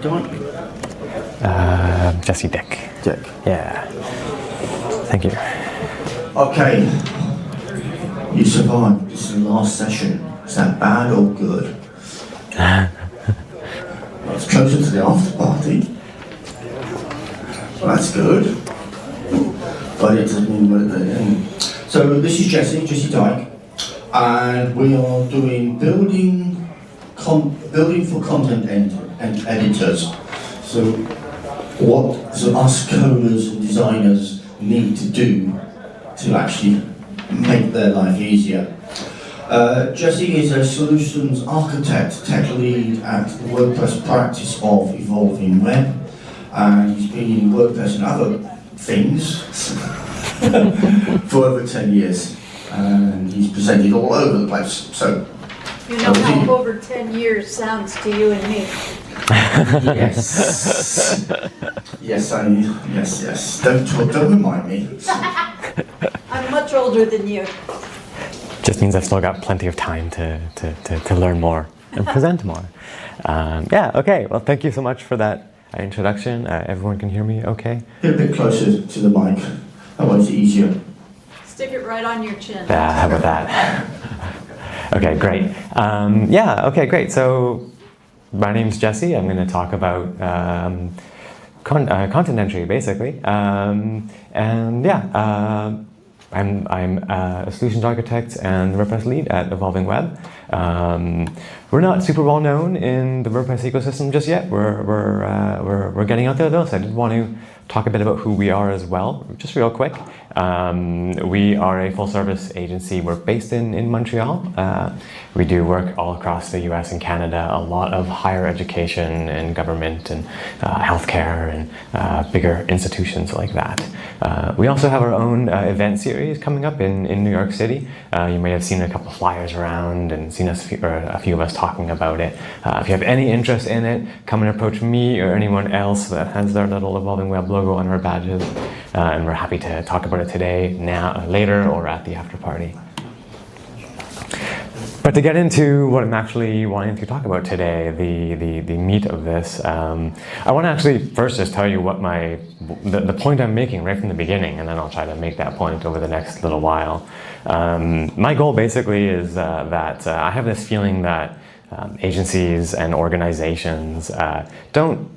Don? Jesse Dick. Dick. Yeah. Thank you. Okay. You survived. This is the last session. Is that bad or good? Well, it's closer to the after party. Well, that's good. But it doesn't mean we're there. So this is Jesse Dyke, and we are doing building for content and editors. So what us coders and designers need to do to actually make their life easier. Jesse is a solutions architect, tech lead at the WordPress practice of Evolving Web, and he's been in WordPress and other things for over 10 years, and he's presented all over the place. So, you know how over 10 years sounds to you and me. Yes. Yes. Don't remind me. I'm much older than you. Just means I've still got plenty of time to learn more and present more. Yeah, okay. Well, thank you so much for that introduction. Everyone can hear me okay? Get a bit closer to the mic. That way it's easier. Stick it right on your chin. Yeah, how about that? Okay, great. Yeah, okay, great. So my name's Jesse. I'm going to talk about content entry, basically. And yeah, I'm a solutions architect and WordPress lead at Evolving Web. We're not super well known in the WordPress ecosystem just yet. We're getting out there though, so I did want to talk a bit about who we are as well, just real quick. We are a full-service agency. We're based in Montreal. We do work all across the US and Canada, a lot of higher education and government and healthcare and bigger institutions like that. We also have our own event series coming up in New York City. You may have seen a couple flyers around and seen us, or a few of us talking about it. If you have any interest in it, come and approach me or anyone else that has their little Evolving Web logo on our badges, and we're happy to talk about it today, now, later, or at the after party. But to get into what I'm actually wanting to talk about today, the meat of this, I want to actually first just tell you what the point I'm making right from the beginning, and then I'll try to make that point over the next little while. My goal basically is that I have this feeling that agencies and organizations don't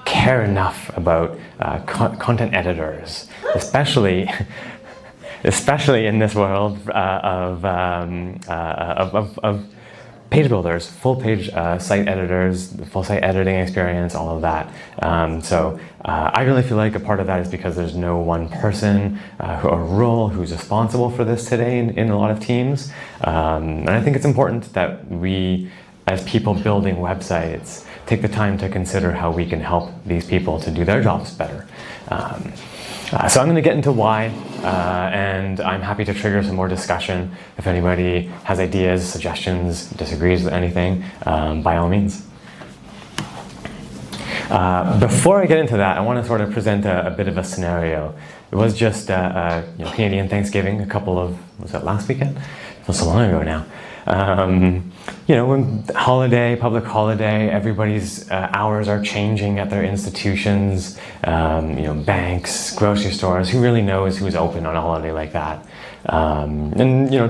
care enough about content editors, especially in this world of page builders, full page site editors, full site editing experience, all of that. So I really feel like a part of that is because there's no one person or role who's responsible for this today in a lot of teams. And I think it's important that we, as people building websites, take the time to consider how we can help these people to do their jobs better. So I'm going to get into why, and I'm happy to trigger some more discussion. If anybody has ideas, suggestions, disagrees with anything, by all means. Before I get into that, I want to sort of present a bit of a scenario. It was just Canadian Thanksgiving, was that last weekend? It feels so long ago now. When public holiday, everybody's hours are changing at their institutions, banks, grocery stores, who really knows who's open on a holiday like that?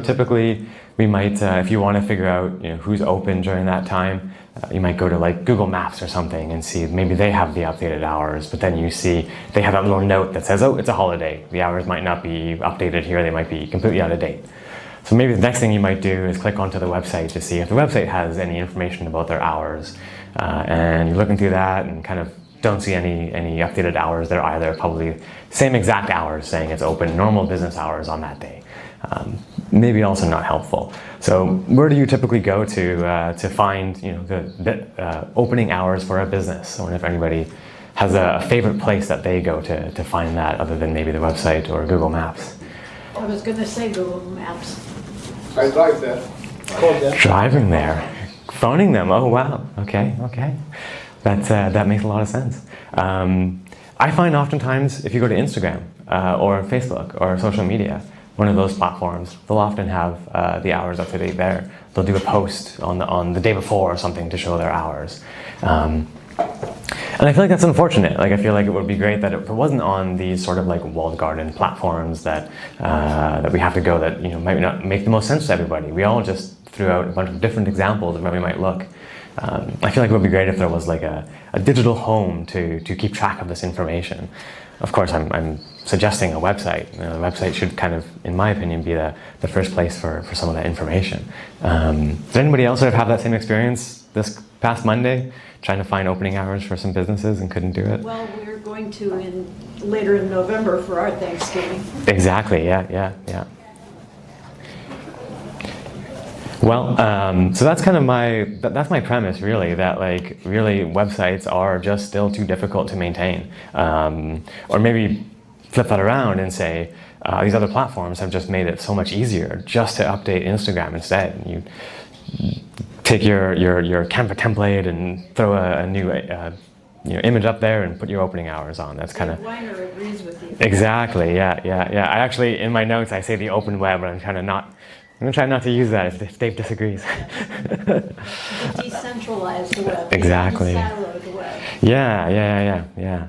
Typically we might, if you want to figure out who's open during that time, you might go to like Google Maps or something and see maybe they have the updated hours, but then you see they have that little note that says, oh, it's a holiday. The hours might not be updated here, they might be completely out of date. So maybe the next thing you might do is click onto the website to see if the website has any information about their hours. And you're looking through that and kind of don't see any updated hours there either. Probably same exact hours saying it's open, normal business hours on that day. Maybe also not helpful. So where do you typically go to find the opening hours for a business? I wonder if anybody has a favorite place that they go to find that other than maybe the website or Google Maps. I was going to say Google Maps. I drive there. Driving there, phoning them. Oh wow. Okay. That makes a lot of sense. I find oftentimes if you go to Instagram or Facebook or social media, one of those platforms, they'll often have the hours up to date there. They'll do a post on the day before or something to show their hours. And I feel like that's unfortunate. Like, I feel like it would be great that it wasn't on these sort of like walled garden platforms that that we have to go, that, you know, might not make the most sense to everybody. We all just threw out a bunch of different examples of how we might look. I feel like it would be great if there was like a digital home to keep track of this information. Of course, I'm suggesting a website. You know, the website should kind of, in my opinion, be the first place for some of that information. Did anybody else sort of have that same experience this past Monday, trying to find opening hours for some businesses and couldn't do it? Well, we're going to later in November for our Thanksgiving. Exactly, yeah. Well, so that's kind of that's my premise, really, that like really websites are just still too difficult to maintain. Or maybe flip that around and say, these other platforms have just made it so much easier just to update Instagram instead. You take your Canva template and throw a new image up there and put your opening hours on. That's kind of... Weiner agrees with you. Exactly, yeah. I actually, in my notes, I say the open web, but I'm going to try not to use that if Dave disagrees. The decentralized web. Exactly. The siloed web. Yeah.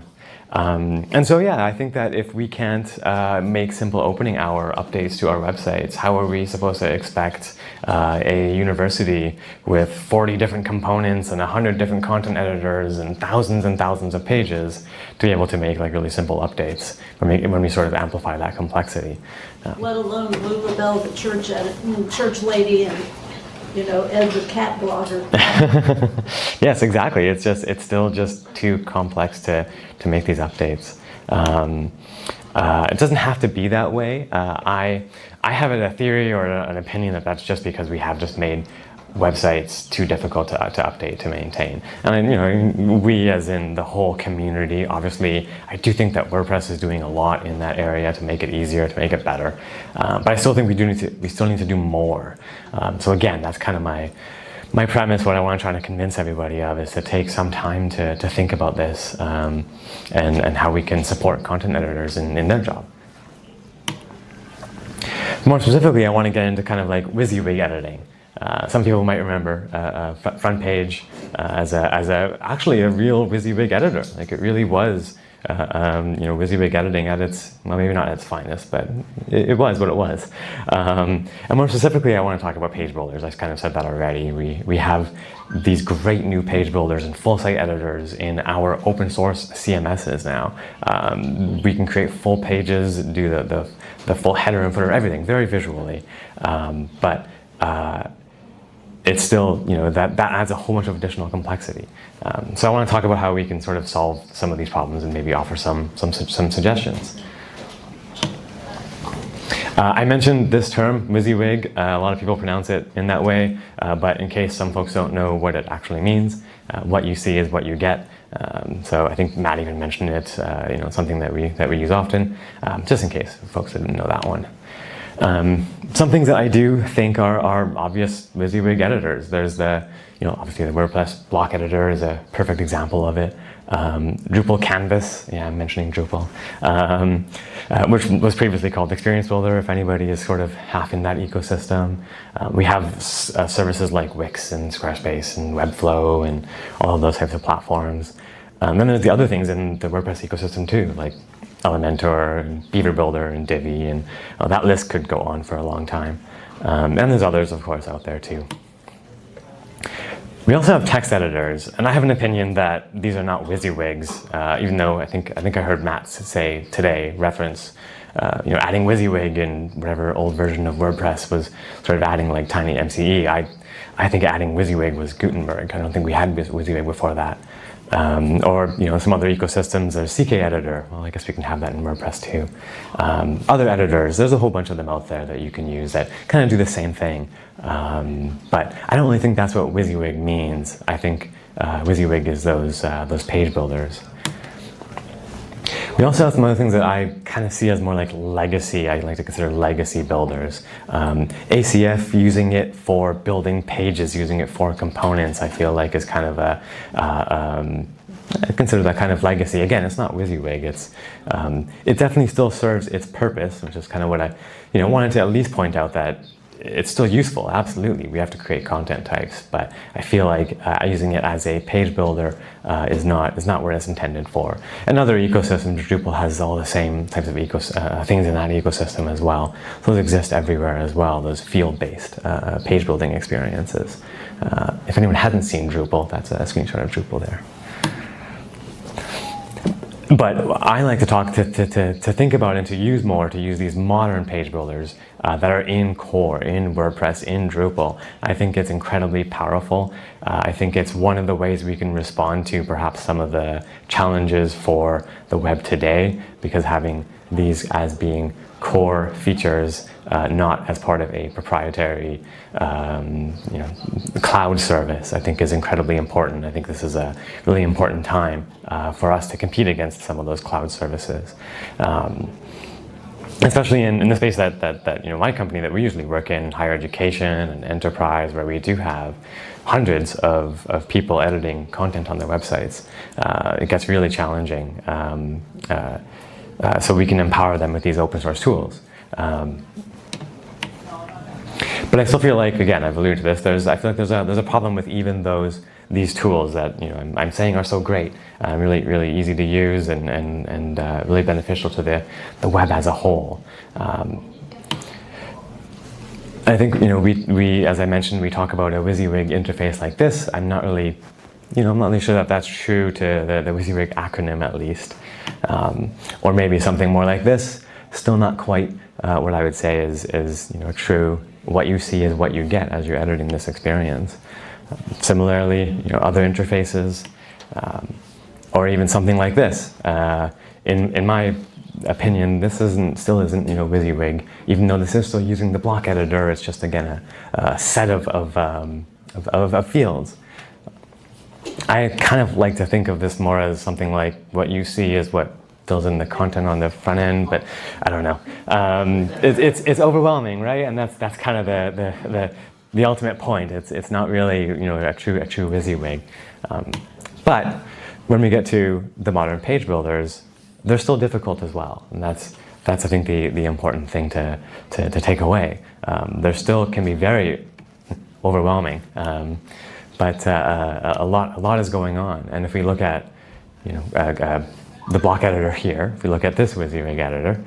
And so, yeah, I think that if we can't make simple opening hour updates to our websites, how are we supposed to expect a university with 40 different components and 100 different content editors and thousands of pages to be able to make like really simple updates when we sort of amplify that complexity? Let alone Lou LaBelle, the church lady, and Ed the cat blogger. Yes, exactly. It's still just too complex to make these updates. It doesn't have to be that way. I have a theory or an opinion that that's just because we have just made websites too difficult to update, to maintain. And we as in the whole community, obviously, I do think that WordPress is doing a lot in that area to make it easier, to make it better. But I still think we still need to do more. So again, that's kind of my premise. What I want to try to convince everybody of is to take some time to think about this and how we can support content editors in their job. More specifically, I want to get into kind of like WYSIWYG editing. Some people might remember Front Page as actually a real WYSIWYG editor. Like, it really was, WYSIWYG editing at its, well, maybe not at its finest, but it was what it was. And more specifically, I want to talk about page builders. I kind of said that already. We have these great new page builders and full site editors in our open source CMSs now. We can create full pages, do the full header and footer, everything very visually. But it's still, that adds a whole bunch of additional complexity. So I want to talk about how we can sort of solve some of these problems and maybe offer some suggestions. I mentioned this term, WYSIWYG. A lot of people pronounce it in that way, but in case some folks don't know what it actually means, what you see is what you get. So I think Matt even mentioned it, something that we use often, just in case folks didn't know that one. Some things that I do think are obvious WYSIWYG editors. There's obviously the WordPress block editor is a perfect example of it. Drupal Canvas, yeah, I'm mentioning Drupal, which was previously called Experience Builder, if anybody is sort of half in that ecosystem. We have services like Wix and Squarespace and Webflow and all of those types of platforms. Then there's the other things in the WordPress ecosystem too, like Elementor, and Beaver Builder, and Divi, and that list could go on for a long time. And there's others, of course, out there too. We also have text editors, and I have an opinion that these are not WYSIWYGs, even though I think I heard Matt say today, reference, adding WYSIWYG in whatever old version of WordPress was sort of adding like tiny MCE. I think adding WYSIWYG was Gutenberg. I don't think we had WYSIWYG before that. Or some other ecosystems, there's CK Editor. Well, I guess we can have that in WordPress too. Other editors, there's a whole bunch of them out there that you can use that kind of do the same thing. But I don't really think that's what WYSIWYG means. I think WYSIWYG is those page builders. We also have some other things that I kind of see as more like legacy. I like to consider legacy builders. ACF, using it for building pages, using it for components, I feel like is kind of I consider that kind of legacy. Again, it's not WYSIWYG. It definitely still serves its purpose, which is kind of what I wanted to at least point out, that it's still useful, absolutely. We have to create content types, but I feel like using it as a page builder is not what it's intended for. And other ecosystems, Drupal has all the same types of things in that ecosystem as well. Those exist everywhere as well, those field-based page building experiences. If anyone hasn't seen Drupal, that's a screenshot of Drupal there. But I like to talk to think about and to use these modern page builders that are in core, in WordPress, in Drupal. I think it's incredibly powerful. I think it's one of the ways we can respond to perhaps some of the challenges for the web today, because having these as being core features, not as part of a proprietary cloud service, I think is incredibly important. I think this is a really important time for us to compete against some of those cloud services. Especially in the space that my company that we usually work in, higher education and enterprise, where we do have hundreds of people editing content on their websites. It gets really challenging. So we can empower them with these open source tools. But I still feel like, again, I've alluded to this, I feel like there's a problem with even these tools that I'm saying are so great, really easy to use and really beneficial to the web as a whole. I think we as I mentioned, we talk about a WYSIWYG interface like this. I'm not really sure that that's true to the WYSIWYG acronym at least, or maybe something more like this. Still not quite what I would say is true. What you see is what you get as you're editing this experience. Similarly, other interfaces, or even something like this. In my opinion, this still isn't WYSIWYG, even though this is still using the block editor. It's just again a set of fields. I kind of like to think of this more as something like what you see is what fills in the content on the front end, but I don't know. It's overwhelming, right? And that's kind of the ultimate point. It's not really a true WYSIWYG. But when we get to the modern page builders, they're still difficult as well, and that's I think the important thing to take away. There still can be very overwhelming, but a lot is going on. And if we look at the block editor here, if we look at this WYSIWYG editor,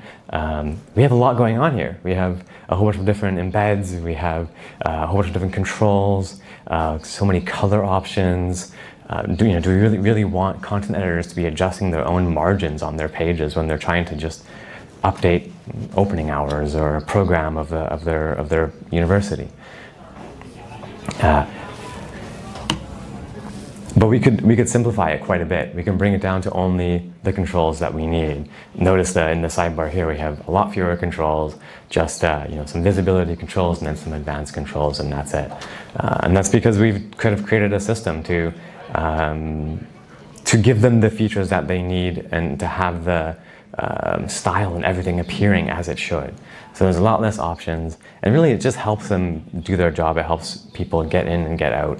we have a lot going on here. We have a whole bunch of different embeds, we have a whole bunch of different controls, so many color options. Do we really want content editors to be adjusting their own margins on their pages when they're trying to just update opening hours or a program of their university? But we could simplify it quite a bit. We can bring it down to only the controls that we need. Notice that in the sidebar here we have a lot fewer controls, just some visibility controls and then some advanced controls, and that's it. And that's because we've kind of created a system to give them the features that they need and to have the style and everything appearing as it should. So there's a lot less options, and really it just helps them do their job. It helps people get in and get out,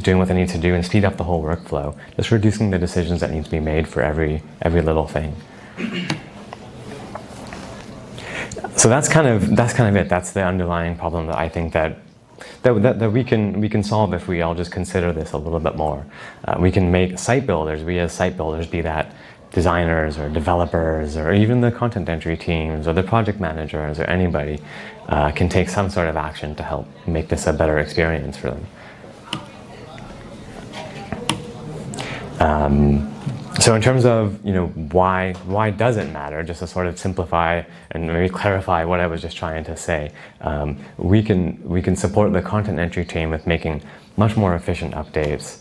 doing what they need to do and speed up the whole workflow, just reducing the decisions that need to be made for every little thing. So that's kind of it. That's the underlying problem that I think that we can solve if we all just consider this a little bit more. We can make site builders. We as site builders, be that designers or developers or even the content entry teams or the project managers or anybody, can take some sort of action to help make this a better experience for them. So in terms of why does it matter, just to sort of simplify and maybe clarify what I was just trying to say, we can support the content entry team with making much more efficient updates,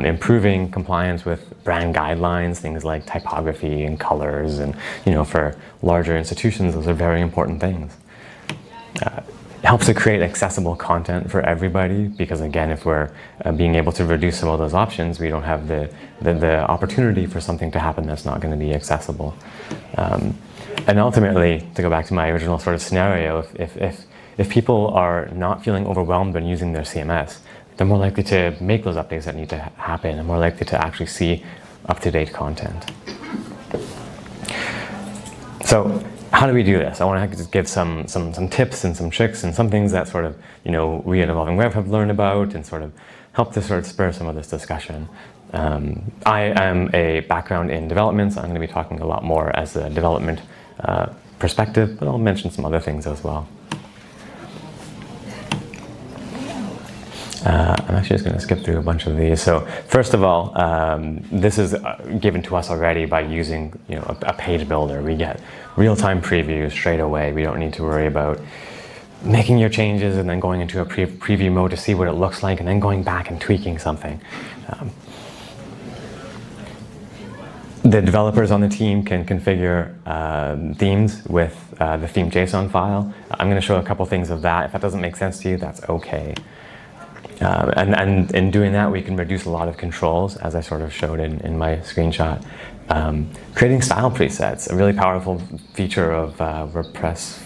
improving compliance with brand guidelines, things like typography and colors, and for larger institutions those are very important things. It helps to create accessible content for everybody, because again, if we're being able to reduce some of those options, we don't have the opportunity for something to happen that's not going to be accessible. And ultimately, to go back to my original sort of scenario, if people are not feeling overwhelmed when using their CMS, they're more likely to make those updates that need to happen and more likely to actually see up-to-date content. So how do we do this? I want to just give some tips and some tricks and some things that sort of, we at Evolving Web have learned about and sort of help to sort of spur some of this discussion. I am a background in development, so I'm going to be talking a lot more as a development perspective, but I'll mention some other things as well. I'm actually just going to skip through a bunch of these. So first of all, this is given to us already by using a page builder. We get real-time previews straight away. We don't need to worry about making your changes and then going into a preview mode to see what it looks like and then going back and tweaking something. The developers on the team can configure themes with the theme JSON file. I'm going to show a couple things of that. If that doesn't make sense to you, that's okay. And in doing that, we can reduce a lot of controls, as I sort of showed in my screenshot. Creating style presets, a really powerful feature of WordPress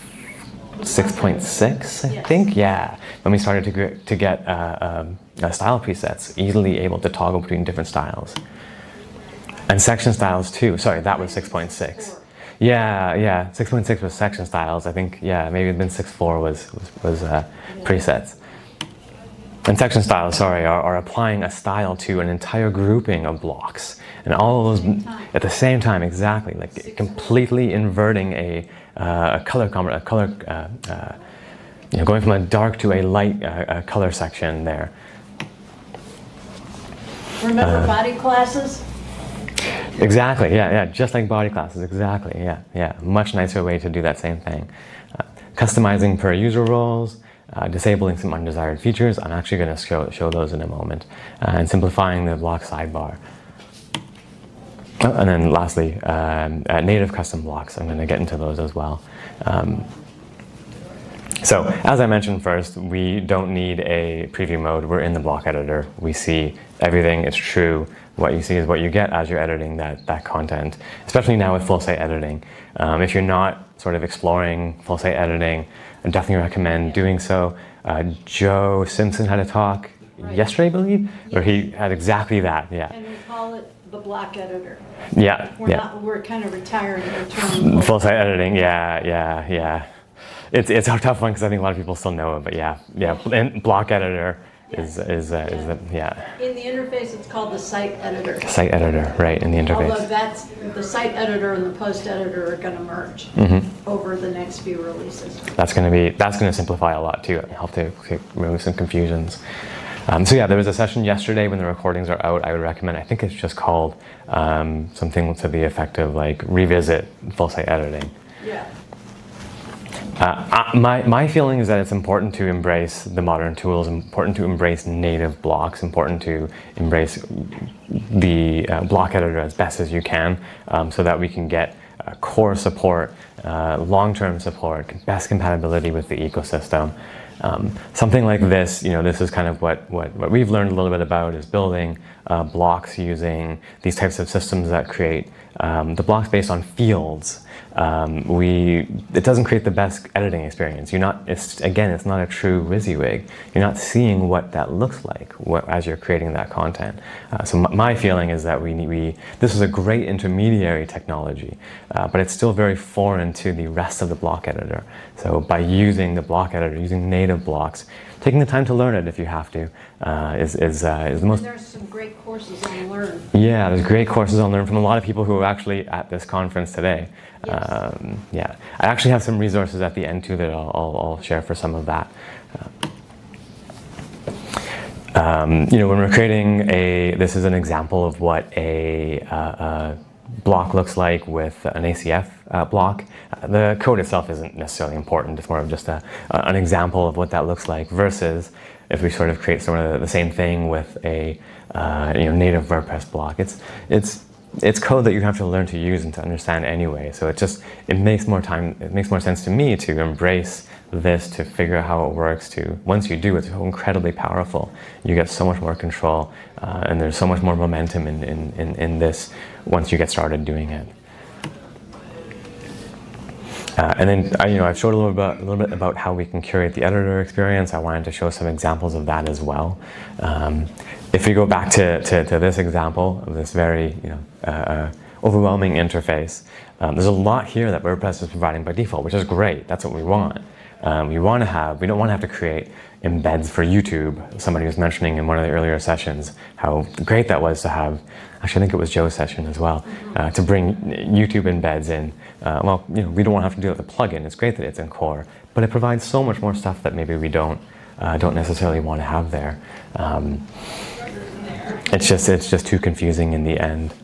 6.6, I think? Yeah. When we started to get style presets, easily able to toggle between different styles. And section styles too. Sorry, that was 6.6. Yeah, 6.6 was section styles. I think, yeah, maybe then 6.4 was presets. And section styles, sorry, are applying a style to an entire grouping of blocks. And all of those at the same time, exactly, like completely inverting a color, going from a dark to a light color section there. Remember body classes? Exactly, yeah, just like body classes, exactly, yeah. Much nicer way to do that same thing. Customizing per user roles, disabling some undesired features. I'm actually going to show those in a moment. And simplifying the block sidebar. Oh, and then lastly, native custom blocks. I'm going to get into those as well. So, as I mentioned first, we don't need a preview mode. We're in the block editor. We see everything. It's true. What you see is what you get as you're editing that content, especially now with full site editing. If you're not sort of exploring full site editing, I definitely recommend doing so. Joe Simpson had a talk yesterday, I believe, where he had exactly that, yeah. And we call it the block editor. Yeah, We're kind of retiring the term. Full site editing, yeah. It's a tough one because I think a lot of people still know it, but yeah. And block editor is yeah. In the interface, it's called the site editor. Site editor, right, in the interface. Although that's, the site editor and the post editor are going to merge over the next few releases. That's going to simplify a lot too, and help to remove some confusions. So yeah, there was a session yesterday when the recordings are out. I would recommend, I think it's just called something to the effect of like revisit full site editing. Yeah. My feeling is that it's important to embrace the modern tools, important to embrace native blocks, important to embrace the block editor as best as you can, so that we can get core support, long-term support, best compatibility with the ecosystem. Something like this, this is kind of what we've learned a little bit about, is building blocks using these types of systems that create the blocks based on fields. It doesn't create the best editing experience. It's not a true WYSIWYG. You're not seeing what that looks like as you're creating that content. So my feeling is that this is a great intermediary technology, but it's still very foreign to the rest of the block editor. So by using the block editor, using native blocks, taking the time to learn it if you have to, is the most. And there's some great courses on Learn. Yeah, there's great courses on Learn from a lot of people who are actually at this conference today. Yes. I actually have some resources at the end too that I'll share for some of that. When we're creating this is an example of what a block looks like with an ACF block. The code itself isn't necessarily important. It's more of just an example of what that looks like, versus if we sort of create sort of the same thing with a native WordPress block. It's code that you have to learn to use and to understand anyway. So it makes more sense to me to embrace this, to figure out how it works. Once you do, it's so incredibly powerful. You get so much more control, and there's so much more momentum in this once you get started doing it. And then I've showed a little bit about how we can curate the editor experience. I wanted to show some examples of that as well. If we go back to this example of this very overwhelming interface. There's a lot here that WordPress is providing by default, which is great. That's what we want. We don't want to have to create embeds for YouTube. Somebody was mentioning in one of the earlier sessions how great that was to have, actually I think it was Joe's session as well, to bring YouTube embeds in. Well, we don't want to have to do it with a plugin. It's great that it's in core, but it provides so much more stuff that maybe we don't necessarily want to have there. It's just too confusing in the end.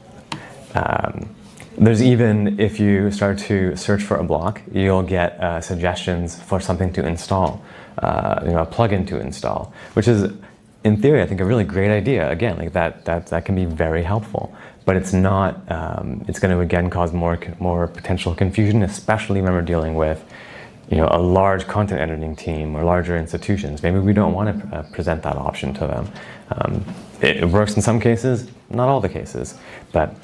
There's even, if you start to search for a block, you'll get suggestions for something to install, a plugin to install, which is, in theory, I think a really great idea. Again, like that can be very helpful, but it's not. It's going to again cause more potential confusion, especially when we're dealing with, a large content editing team or larger institutions. Maybe we don't want to present that option to them. It works in some cases, not all the cases, but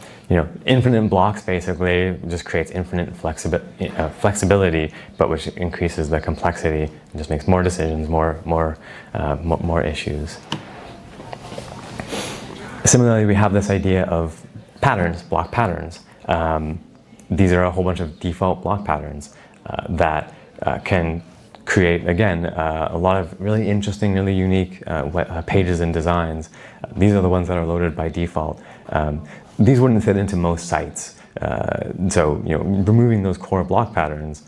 infinite blocks basically just creates infinite flexibility, but which increases the complexity and just makes more decisions, more issues. Similarly, we have this idea of patterns, block patterns. These are a whole bunch of default block patterns that can create, again, a lot of really interesting, really unique pages and designs. These are the ones that are loaded by default. These wouldn't fit into most sites. So, removing those core block patterns,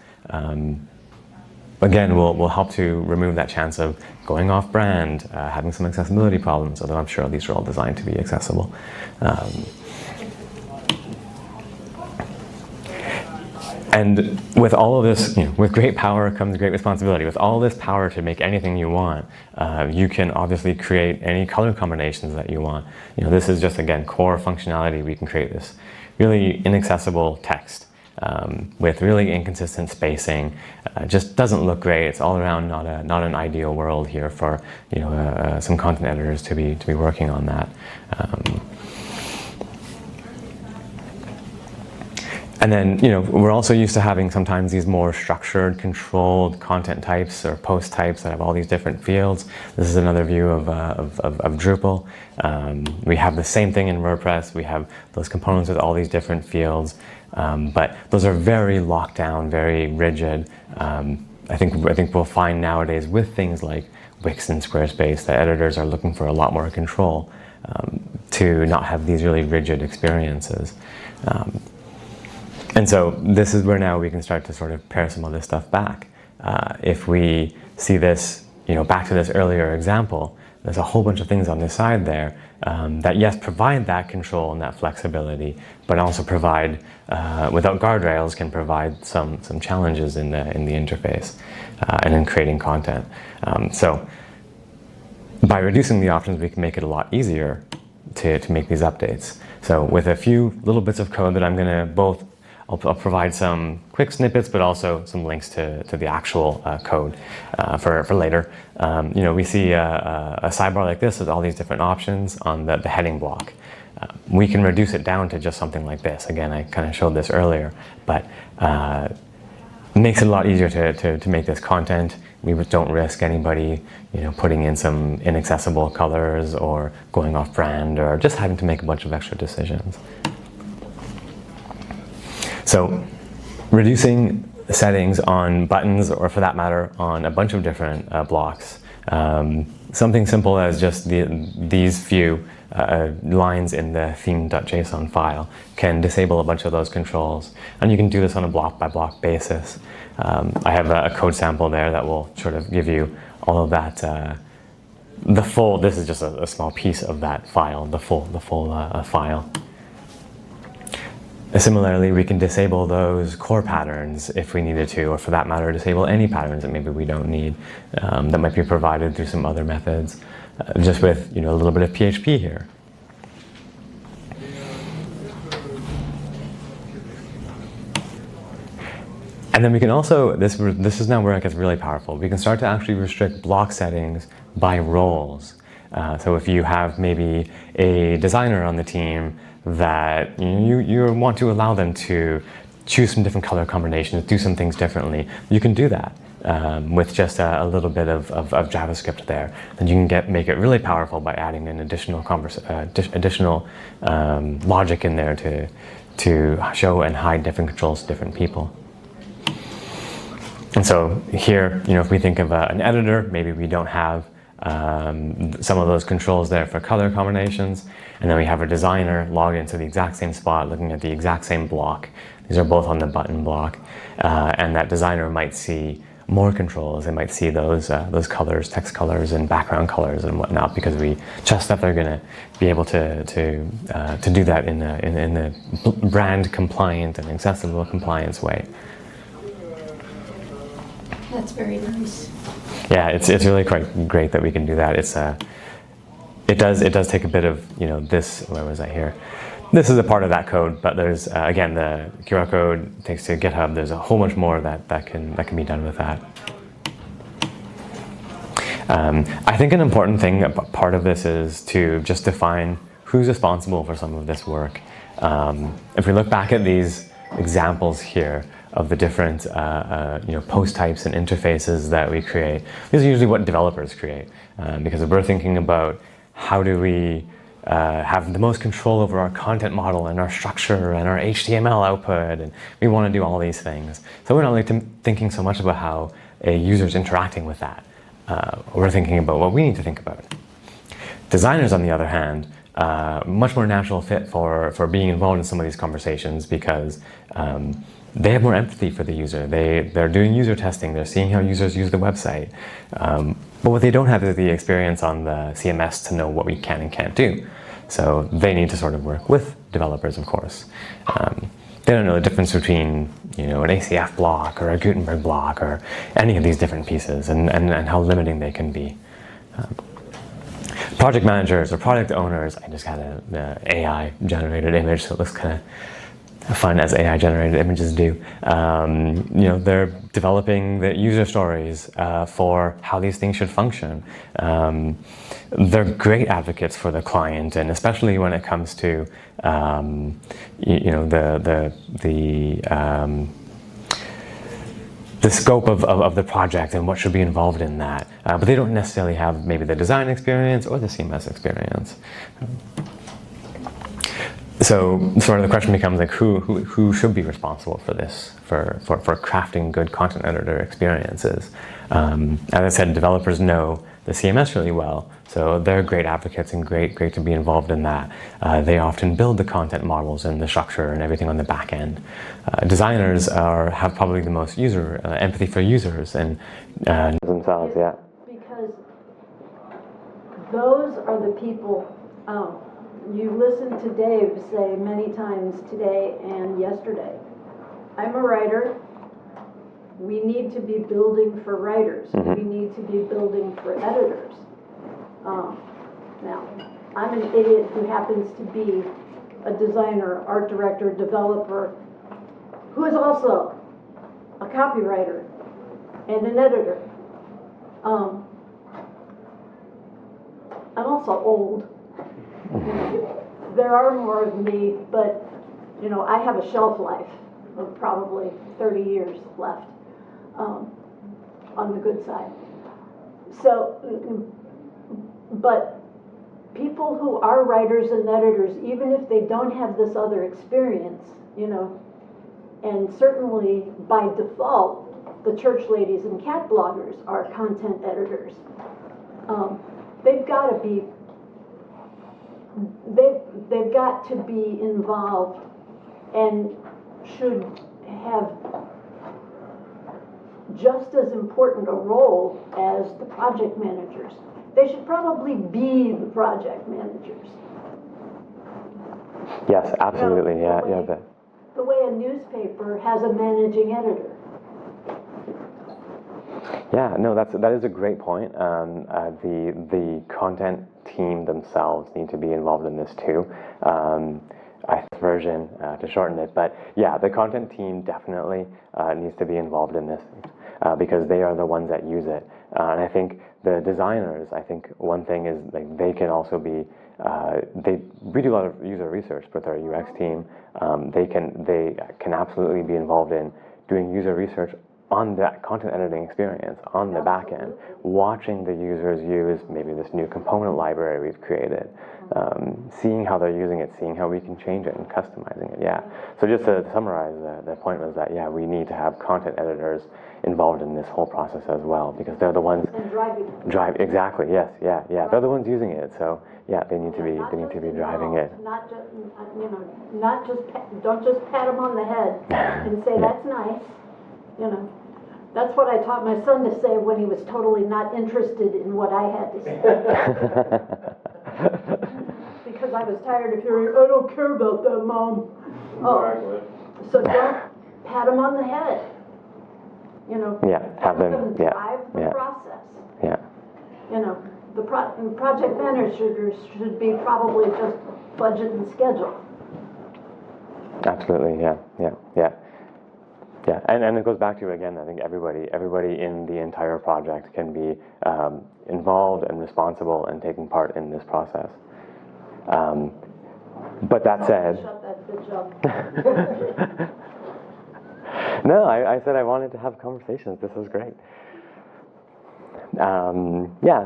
again, will help to remove that chance of going off brand, having some accessibility problems, although I'm sure these are all designed to be accessible. And with all of this, with great power comes great responsibility. With all this power to make anything you want, you can obviously create any color combinations that you want. This is just, again, core functionality. We can create this really inaccessible text with really inconsistent spacing. Just doesn't look great. It's all around not an ideal world here for some content editors to be working on that. And then, we're also used to having sometimes these more structured, controlled content types or post types that have all these different fields. This is another view of Drupal. We have the same thing in WordPress. We have those components with all these different fields, but those are very locked down, very rigid. I think we'll find nowadays with things like Wix and Squarespace that editors are looking for a lot more control to not have these really rigid experiences. And so this is where now we can start to sort of pare some of this stuff back. If we see this, back to this earlier example, there's a whole bunch of things on this side there that, yes, provide that control and that flexibility, but also provide, without guardrails, can provide some challenges in the interface and in creating content. So by reducing the options, we can make it a lot easier to make these updates. So with a few little bits of code that I'm going to I'll provide some quick snippets, but also some links to the actual code for later. We see a sidebar like this with all these different options on the heading block. We can reduce it down to just something like this. Again, I kind of showed this earlier, but it makes it a lot easier to make this content. We don't risk anybody, putting in some inaccessible colors or going off brand or just having to make a bunch of extra decisions. So reducing settings on buttons, or for that matter, on a bunch of different blocks. Something simple as just these few lines in the theme.json file can disable a bunch of those controls. And you can do this on a block-by-block basis. I have a code sample there that will sort of give you all of that. This is just a small piece of that file, the full file. Similarly, we can disable those core patterns if we needed to, or for that matter, disable any patterns that maybe we don't need that might be provided through some other methods, just with a little bit of PHP here. And then we can also, this is now where it gets really powerful. We can start to actually restrict block settings by roles. So if you have maybe a designer on the team that you want to allow them to choose some different color combinations, do some things differently, you can do that with just a little bit of JavaScript there. And you can make it really powerful by adding an additional logic in there to to show and hide different controls to different people. And so here, if we think of an editor, maybe we don't have some of those controls there for color combinations, and then we have a designer logged into the exact same spot, looking at the exact same block. These are both on the button block, and that designer might see more controls. They might see those colors, text colors, and background colors and whatnot, because we trust that they're going to be able to do that in a brand compliant and accessible compliance way. That's very nice. Yeah, it's really quite great that we can do that. It does take a bit of this. Where was I here? This is a part of that code, but there's again, the QR code takes to GitHub. There's a whole bunch more that can be done with that. I think an important thing, part of this, is to just define who's responsible for some of this work. If we look back at these examples here of the different post types and interfaces that we create, these are usually what developers create, because if we're thinking about how do we have the most control over our content model and our structure and our HTML output, and we want to do all these things. So we're not really thinking so much about how a user's interacting with that. We're thinking about what we need to think about. Designers, on the other hand, much more natural fit for being involved in some of these conversations, because they have more empathy for the user. They're doing user testing. They're seeing how users use the website. But what they don't have is the experience on the CMS to know what we can and can't do. So they need to sort of work with developers, of course. They don't know the difference between an ACF block or a Gutenberg block or any of these different pieces, and how limiting they can be. Project managers or product owners, I just got an AI generated image, so it looks kind of fun, as AI generated images do. They're developing the user stories for how these things should function. They're great advocates for the client, and especially when it comes to the scope of the project and what should be involved in that. But they don't necessarily have maybe the design experience or the CMS experience. So sort of the question becomes like, who should be responsible for this, for crafting good content editor experiences? As I said, developers know the CMS really well, so they're great advocates and great to be involved in that. They often build the content models and the structure and everything on the back end. Designers have probably the most empathy for users and themselves. Yeah. Because those are the people. You listened to Dave say many times today and yesterday, I'm a writer. We need to be building for writers. Mm-hmm. We need to be building for editors. Now, I'm an idiot who happens to be a designer, art director, developer, who is also a copywriter and an editor. I'm also old. There are more of me, but I have a shelf life of probably 30 years left, on the good side. So, but people who are writers and editors, even if they don't have this other experience, and certainly by default, the church ladies and cat bloggers are content editors. They've got to be involved and should have just as important a role as the project managers. They should probably be the project managers. Yes, absolutely. The way a newspaper has a managing editor. Yeah, no, that is a great point. The content team themselves need to be involved in this too. Version to shorten it, but yeah, the content team definitely needs to be involved in this because they are the ones that use it. And I think the designers, one thing is like they can also be. We do a lot of user research with our UX team. They can absolutely be involved in doing user research on that content editing experience on the back end, watching the users use maybe this new component library we've created, seeing how they're using it, seeing how we can change it and customizing it. Yeah. So just to summarize, the point was that, yeah, we need to have content editors involved in this whole process as well, because they're the ones exactly. Yes. Yeah. They're the ones using it. So yeah, they need to be driving it. Not just don't just pat them on the head and say that's nice. That's what I taught my son to say when he was totally not interested in what I had to say. Because I was tired of hearing, I don't care about that, Mom. Oh, so don't pat him on the head. Have them drive the process. Yeah. The project managers should be probably just budget and schedule. Absolutely. Yeah. And it goes back to, again, I think everybody in the entire project can be involved and responsible and taking part in this process. But that said, shut that bitch up. No, I said I wanted to have conversations. This is great.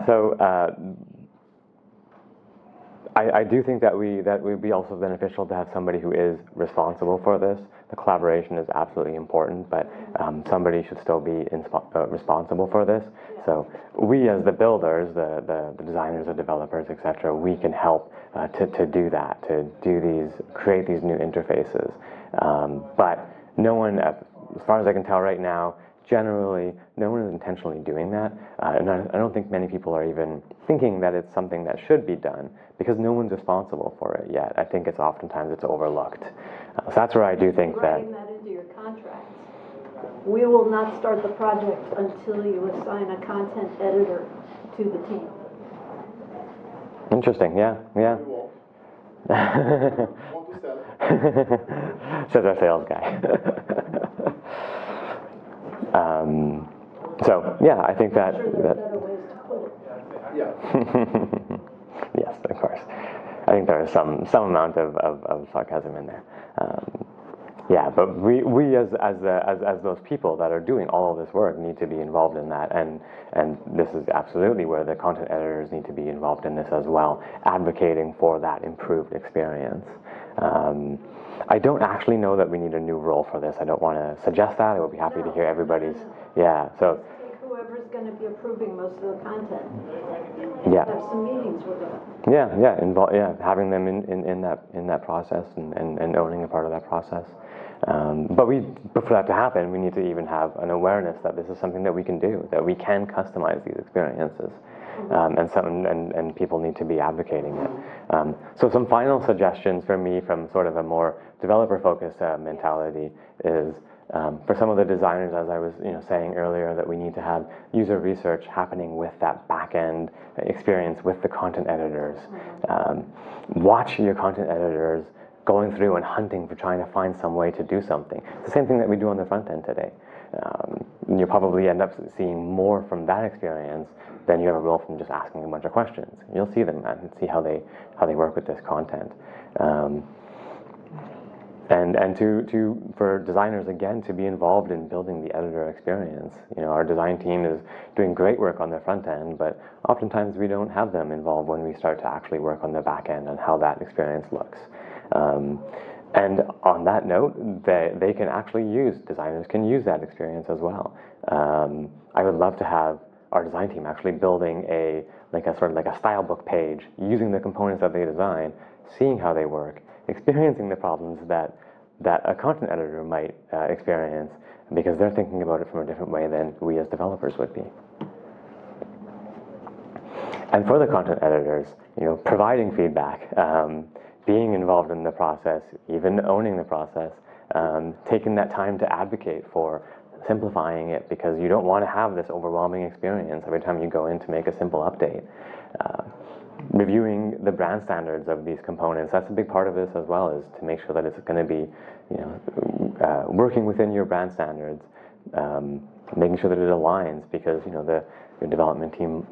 So I do think that would be also beneficial to have somebody who is responsible for this. The collaboration is absolutely important, but somebody should still be responsible for this. So we, as the builders, the designers, the developers, etc., we can help to do that, create these new interfaces. But no one, as far as I can tell right now, generally, no one is intentionally doing that, and I don't think many people are even thinking that it's something that should be done, because no one's responsible for it yet. I think oftentimes it's overlooked. So that's where I do think writing that into your contracts. We will not start the project until you assign a content editor to the team. Interesting. Yeah. Want to sell it? Says our sales guy. So yeah, I think that. Better ways to put it. Yeah. Yes, of course. I think there is some amount of sarcasm in there. Yeah, but we as those people that are doing all of this work need to be involved in that, and this is absolutely where the content editors need to be involved in this as well, advocating for that improved experience. I don't actually know that we need a new role for this. I don't want to suggest that. I would be happy to hear everybody's. Yeah, so. Whoever's going to be approving most of the content. Yeah. Have some meetings with them. Having them in that process and owning a part of that process. But for that to happen, we need to even have an awareness that this is something that we can do, that we can customize these experiences. And people need to be advocating it. So some final suggestions for me from sort of a more developer-focused mentality is for some of the designers, as I was saying earlier, that we need to have user research happening with that back-end experience with the content editors. Watch your content editors going through and hunting for trying to find some way to do something. It's the same thing that we do on the front end today. You'll probably end up seeing more from that experience than you ever will from just asking a bunch of questions. You'll see them and see how they work with this content. And for designers, again, to be involved in building the editor experience. Our design team is doing great work on the front end, but oftentimes we don't have them involved when we start to actually work on the back end and how that experience looks. And on that note, designers can use that experience as well. I would love to have our design team actually building a style book page using the components that they design, seeing how they work, experiencing the problems that a content editor might experience, because they're thinking about it from a different way than we as developers would be. And for the content editors, providing feedback, being involved in the process, even owning the process, taking that time to advocate for simplifying it, because you don't want to have this overwhelming experience every time you go in to make a simple update. Reviewing the brand standards of these components, that's a big part of this as well, is to make sure that it's going to be working within your brand standards, making sure that it aligns, because your development team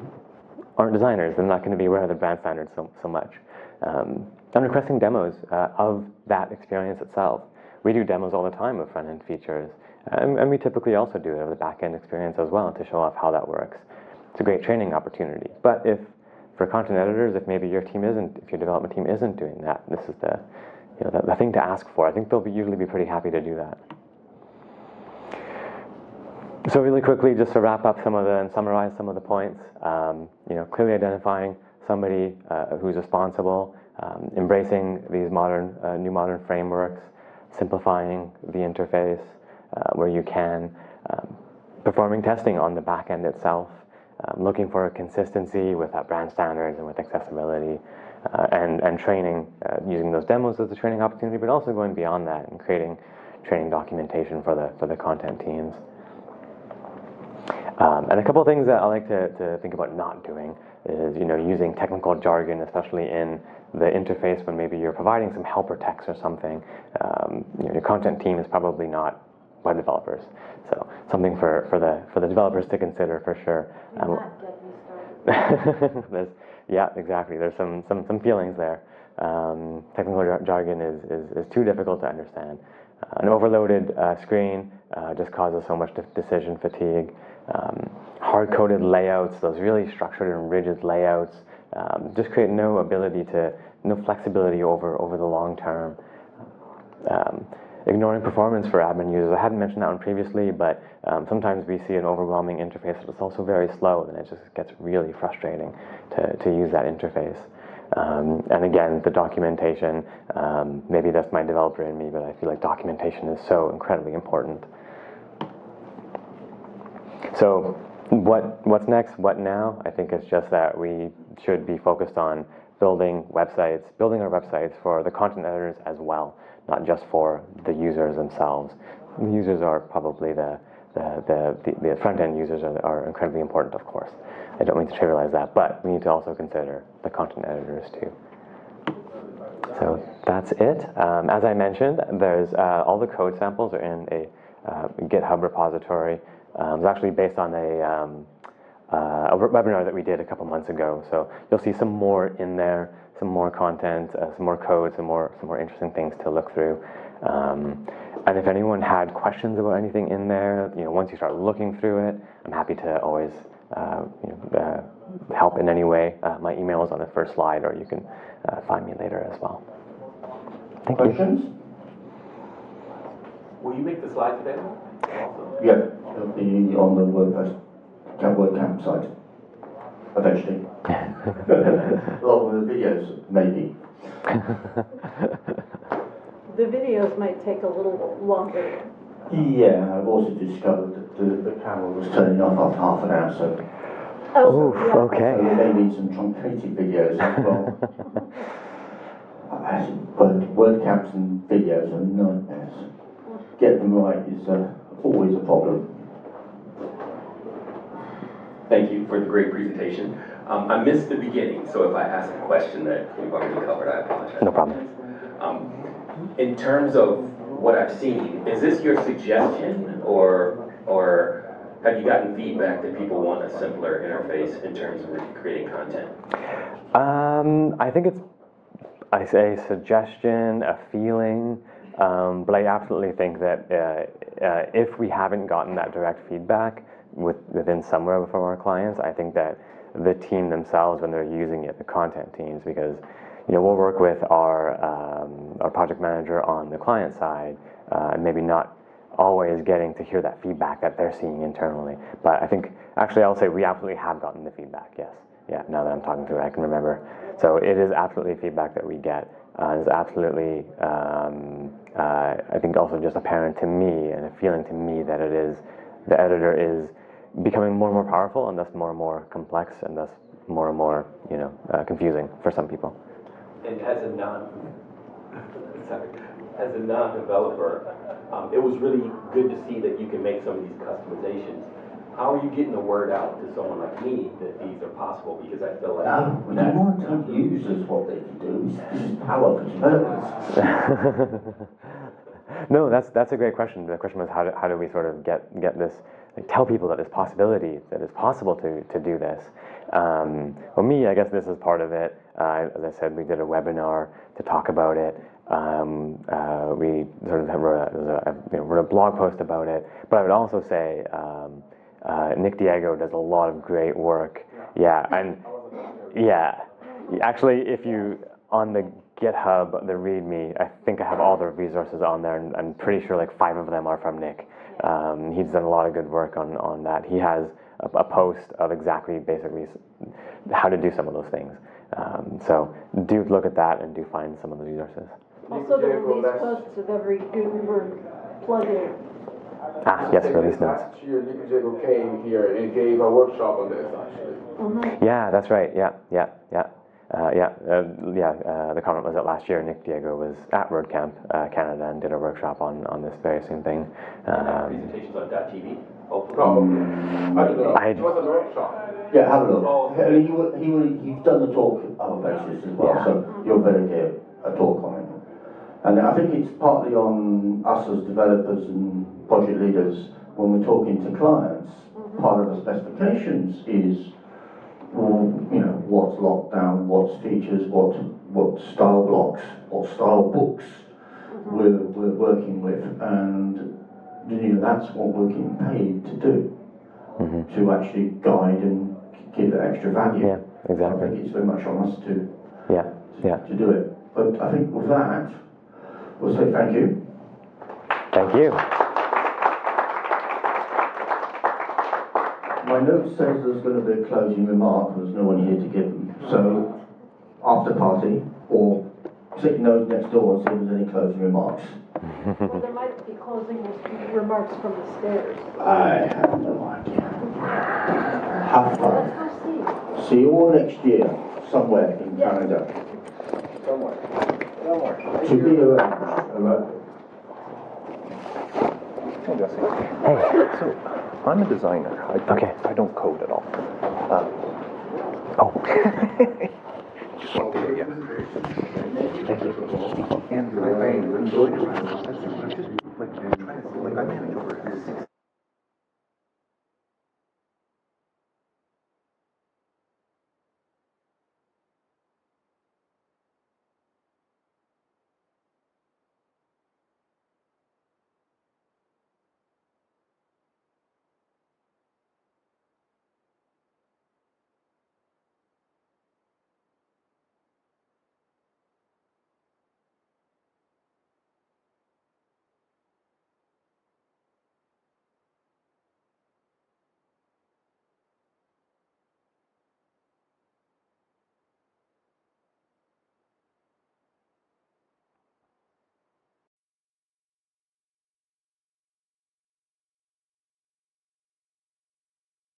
aren't designers. They're not going to be aware of the brand standards so much. And requesting demos of that experience itself. We do demos all the time of front-end features, And we typically also do it over the back-end experience as well to show off how that works. It's a great training opportunity. But if, for content editors, if maybe your development team isn't doing that, this is the thing to ask for. I think they'll usually be pretty happy to do that. So really quickly, just to wrap up and summarize some of the points, clearly identifying somebody who's responsible, embracing these new modern frameworks, simplifying the interface where you can, performing testing on the back end itself, looking for consistency with brand standards and with accessibility, and training, using those demos as a training opportunity, but also going beyond that and creating training documentation for the content teams. And a couple of things that I like to think about not doing is, using technical jargon, especially in the interface when maybe you're providing some helper text or something. Your content team is probably not web developers, so something for the developers to consider for sure. Yeah, exactly. There's some feelings there. Technical jargon is too difficult to understand. An overloaded screen just causes so much decision fatigue. Hard-coded layouts, those really structured and rigid layouts, just create no flexibility over the long term. Ignoring performance for admin users. I hadn't mentioned that one previously, but sometimes we see an overwhelming interface that's also very slow, and it just gets really frustrating to use that interface. And again, the documentation, maybe that's my developer in me, but I feel like documentation is so incredibly important. So what's next? What now? I think it's just that we should be focused on building our websites for the content editors as well, not just for the users themselves. The users are probably the front-end users are incredibly important, of course. I don't mean to trivialize that, but we need to also consider the content editors too. So that's it. As I mentioned, there's all the code samples are in a GitHub repository. It was actually based on a webinar that we did a couple months ago. So you'll see some more in there, some more content, some more code, some more interesting things to look through. And if anyone had questions about anything in there, once you start looking through it, I'm happy to always help in any way. My email is on the first slide, or you can find me later as well. Thank you. Questions? Will you make the slides available? Also? Yeah, it'll be on the WordPress WordCamp site eventually. Along with the videos, maybe. The videos might take a little longer. Yeah, I've also discovered that the camera was turning off after half an hour, so. Oh, yeah. Okay. So there may be some truncated videos as well. But WordCamps and videos are nightmares. Get them right is always a problem. Thank you for the great presentation. I missed the beginning, so if I ask a question that we've already covered, I apologize. No problem. In terms of what I've seen, is this your suggestion, or have you gotten feedback that people want a simpler interface in terms of creating content? I think it's a suggestion, a feeling, but I absolutely think that if we haven't gotten that direct feedback within somewhere from our clients, I think that the team themselves, when they're using it, the content teams, because we'll work with our project manager on the client side, and maybe not always getting to hear that feedback that they're seeing internally. But I think, actually, I'll say we absolutely have gotten the feedback, yes. Yeah, now that I'm talking through it, I can remember. So it is absolutely feedback that we get. It's absolutely, I think, also just apparent to me and a feeling to me that the editor is becoming more and more powerful, and thus more and more complex, and thus more and more, confusing for some people. And as a non-developer, it was really good to see that you can make some of these customizations. How are you getting the word out to someone like me that these are possible? Because I feel like We don't want to tell users what they can do. This is power for developers. No, that's a great question. The question was how do we sort of get this tell people that there's possibility, that it's possible to do this. For me, I guess this is part of it. As I said, we did a webinar to talk about it. We sort of wrote a blog post about it. But I would also say Nick Diego does a lot of great work. Yeah, and yeah, actually, if you on the GitHub, the README, I think I have all the resources on there, and I'm pretty sure like 5 of them are from Nick. He's done a lot of good work on that. He has a post of exactly basically how to do some of those things. So do look at that and do find some of the resources. Also the release posts of every Gutenberg plugin. Ah, yes, release notes. Last year, Nick Diego came here and gave a workshop on this, actually. Yeah, that's right. Yeah. The comment was that last year Nick Diego was at WordCamp Canada and did a workshop on this very same thing. Presentations on .tv? Probably. I don't know. It was a workshop. Yeah, have a look. He's done the talk other places as well, so you'll better get a talk on it. And I think it's partly on us as developers and project leaders when we're talking to clients. Part of the specifications is, what's locked down, what's features, what style blocks, what style books we're working with, and that's what we're getting paid to do, to actually guide and give it extra value. Yeah, exactly. I think it's very much on us to do it. But I think with that, we'll say thank you. Thank you. My note says there's going to be a closing remark, and there's no one here to give them. So, after party, or sit your nose next door and see if there's any closing remarks. Well, there might be closing remarks from the stairs. I have no idea. Have fun. Let's go see. See you all next year, somewhere in Canada. Somewhere. To be arranged. Hey, Jesse. Hey. So, I'm a designer. I don't code at all. Just want to, yeah. Thank you. And I enjoyed your